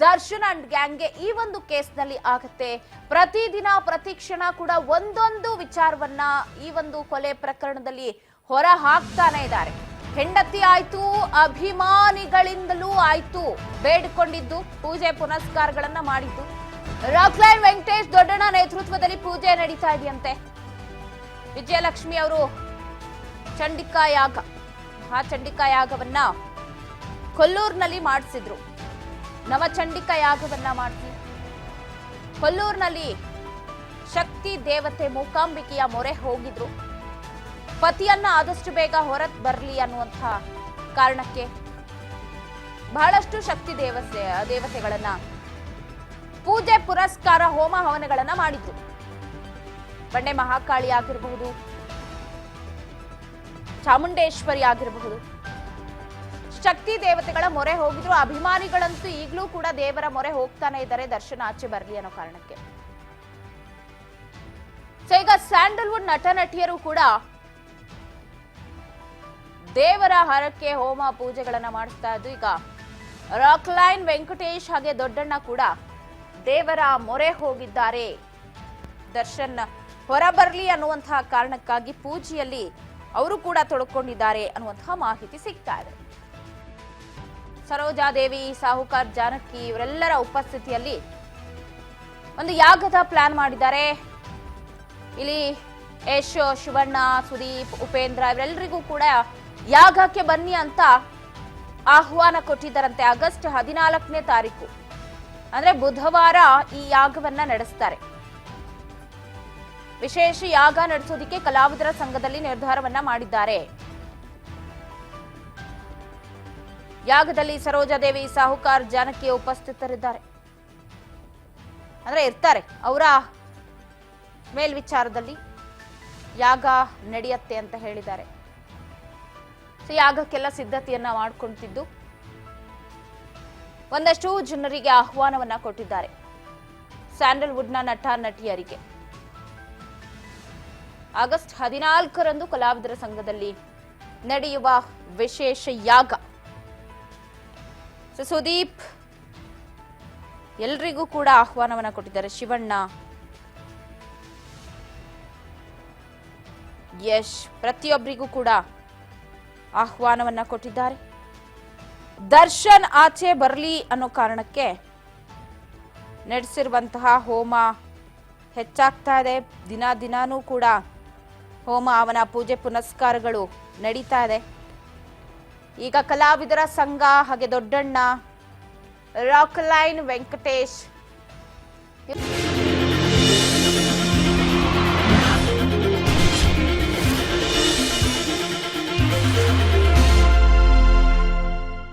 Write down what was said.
Darshan and ಗ್ಯಾಂಗ್ಗೆ ಈ ಒಂದು ಕೇಸ್ನಲ್ಲಿ ಆಗುತ್ತೆ. ಪ್ರತಿದಿನ ಪ್ರತಿ ಕ್ಷಣ ಕೂಡ ಒಂದೊಂದು ವಿಚಾರವನ್ನ ಈ ಒಂದು ಕೊಲೆ ಪ್ರಕರಣದಲ್ಲಿ ಹೊರ ಹಾಕ್ತಾನೆ ಇದ್ದಾರೆ. ಹೆಂಡತಿ ಆಯ್ತು, ಅಭಿಮಾನಿಗಳಿಂದಲೂ ಆಯ್ತು, ಬೇಡಿಕೊಂಡಿದ್ದು ಪೂಜೆ ಪುನಸ್ಕಾರಗಳನ್ನ ಮಾಡಿದ್ದು. ರಾಕ್ಲೈನ್ ವೆಂಕಟೇಶ್ ದೊಡ್ಡಣ್ಣ ನೇತೃತ್ವದಲ್ಲಿ ಪೂಜೆ ನಡೀತಾ ಇದೆಯಂತೆ. ವಿಜಯಲಕ್ಷ್ಮಿ ಅವರು ಚಂಡಿಕಾ ಯಾಗ, ಆ ಚಂಡಿಕಾ ಯಾಗವನ್ನ ಕೊಲ್ಲೂರಿನಲ್ಲಿ ಮಾಡಿಸಿದ್ರು. ನವಚಂಡಿಕಾ ಯಾಗವನ್ನ ಮಾಡಿಸಿ ಕೊಲ್ಲೂರಿನಲ್ಲಿ ಶಕ್ತಿ ದೇವತೆ ಮೂಕಾಂಬಿಕೆಯ ಮೊರೆ ಹೋಗಿದ್ರು. ಪತಿಯನ್ನ ಆದಷ್ಟು ಬೇಗ ಹೊರತ್ ಬರಲಿ ಅನ್ನುವಂತಹ ಕಾರಣಕ್ಕೆ ಬಹಳಷ್ಟು ಶಕ್ತಿ ದೇವತೆಗಳನ್ನ ಪೂಜೆ ಪುರಸ್ಕಾರ ಹೋಮ ಹವನಗಳನ್ನ ಮಾಡಿದ್ರು. ಬಂಡೆ ಮಹಾಕಾಳಿ ಆಗಿರಬಹುದು, ಚಾಮುಂಡೇಶ್ವರಿ ಆಗಿರಬಹುದು, ಶಕ್ತಿ ದೇವತೆಗಳ ಮೊರೆ ಹೋಗಿದ್ರು. ಅಭಿಮಾನಿಗಳಂತೂ ಈಗಲೂ ಕೂಡ ದೇವರ ಮೊರೆ ಹೋಗ್ತಾನೆ ಇದ್ದಾರೆ, ದರ್ಶನ ಆಚೆ ಬರಲಿ ಅನ್ನೋ ಕಾರಣಕ್ಕೆ. ಸೊ ಈಗ ಸ್ಯಾಂಡಲ್ವುಡ್ ನಟ ನಟಿಯರು ಕೂಡ ದೇವರ ಹರಕೆ ಹೋಮ ಪೂಜೆಗಳನ್ನ ಮಾಡಿಸ್ತಾ ಇದ್ದು, ಈಗ ರಾಕ್ಲೈನ್ ವೆಂಕಟೇಶ್ ಹಾಗೆ ದೊಡ್ಡಣ್ಣ ಕೂಡ ದೇವರ ಮೊರೆ ಹೋಗಿದ್ದಾರೆ. ದರ್ಶನ್ ಹೊರಬರ್ಲಿ ಅನ್ನುವಂತಹ ಕಾರಣಕ್ಕಾಗಿ ಪೂಜೆಯಲ್ಲಿ ಅವರು ಕೂಡ ತೊಡಕೊಂಡಿದ್ದಾರೆ ಅನ್ನುವಂತಹ ಮಾಹಿತಿ ಸಿಗ್ತಾ ಇದೆ. ಸರೋಜಾದೇವಿ, ಸಾಹುಕಾರ್ ಜಾನಕಿ ಇವರೆಲ್ಲರ ಉಪಸ್ಥಿತಿಯಲ್ಲಿ ಒಂದು ಯಾಗದ ಪ್ಲಾನ್ ಮಾಡಿದ್ದಾರೆ. ಇಲ್ಲಿ ಯಶ್, ಶಿವಣ್ಣ, ಸುದೀಪ್, ಉಪೇಂದ್ರ ಇವರೆಲ್ಲರಿಗೂ ಕೂಡ ಯಾಗಕ್ಕೆ ಬನ್ನಿ ಅಂತ ಆಹ್ವಾನ ಕೊಟ್ಟಿದ್ದಾರಂತೆ. ಆಗಸ್ಟ್ 14ನೇ ತಾರೀಕು ಅಂದ್ರೆ ಬುಧವಾರ ಈ ಯಾಗವನ್ನ ನಡೆಸ್ತಾರೆ. ವಿಶೇಷ ಯಾಗ ನಡೆಸೋದಿಕ್ಕೆ ಕಲಾವಿದರ ಸಂಘದಲ್ಲಿ ನಿರ್ಧಾರವನ್ನ ಮಾಡಿದ್ದಾರೆ. ಯಾಗದಲ್ಲಿ ಸರೋಜಾದೇವಿ, ಸಾಹುಕಾರ್ ಜಾನಕಿ ಉಪಸ್ಥಿತರಿದ್ದಾರೆ, ಅಂದ್ರೆ ಇರ್ತಾರೆ. ಅವರ ಮೇಲ್ವಿಚಾರದಲ್ಲಿ ಯಾಗ ನಡೆಯುತ್ತೆ ಅಂತ ಹೇಳಿದ್ದಾರೆ. ಸೊ ಯಾಗಕ್ಕೆಲ್ಲ ಸಿದ್ಧತೆಯನ್ನ ಮಾಡ್ಕೊಂತಿದ್ದು ಒಂದಷ್ಟು ಜನರಿಗೆ ಆಹ್ವಾನವನ್ನ ಕೊಟ್ಟಿದ್ದಾರೆ. ಸ್ಯಾಂಡಲ್ವುಡ್ನ ನಟ ನಟಿಯರಿಗೆ ಆಗಸ್ಟ್ 14ರಂದು ಕಲಾವಿದರ ಸಂಘದಲ್ಲಿ ನಡೆಯುವ ವಿಶೇಷ ಯಾಗ. ಸೊ ಸುದೀಪ್ ಎಲ್ರಿಗೂ ಕೂಡ ಆಹ್ವಾನವನ್ನ ಕೊಟ್ಟಿದ್ದಾರೆ. ಶಿವಣ್ಣ, ಯಶ್ ಪ್ರತಿಯೊಬ್ಬರಿಗೂ ಕೂಡ ಆಹ್ವಾನವನ್ನ ಕೊಟ್ಟಿದ್ದಾರೆ. ದರ್ಶನ್ ಆಚೆ ಬರಲಿ ಅನ್ನೋ ಕಾರಣಕ್ಕೆ ನಡೆಸಿರುವಂತಹ ಹೋಮ ಹೆಚ್ಚಾಗ್ತಾ ಇದೆ. ದಿನಾನೂ ಕೂಡ ಹೋಮ ಅವನ ಪೂಜೆ ಪುನಸ್ಕಾರಗಳು ನಡೀತಾ ಇದೆ. ಈಗ ಕಲಾವಿದರ ಸಂಘ ಹಾಗೆ ದೊಡ್ಡಣ್ಣ, ರಾಕ್ಲೈನ್ ವೆಂಕಟೇಶ್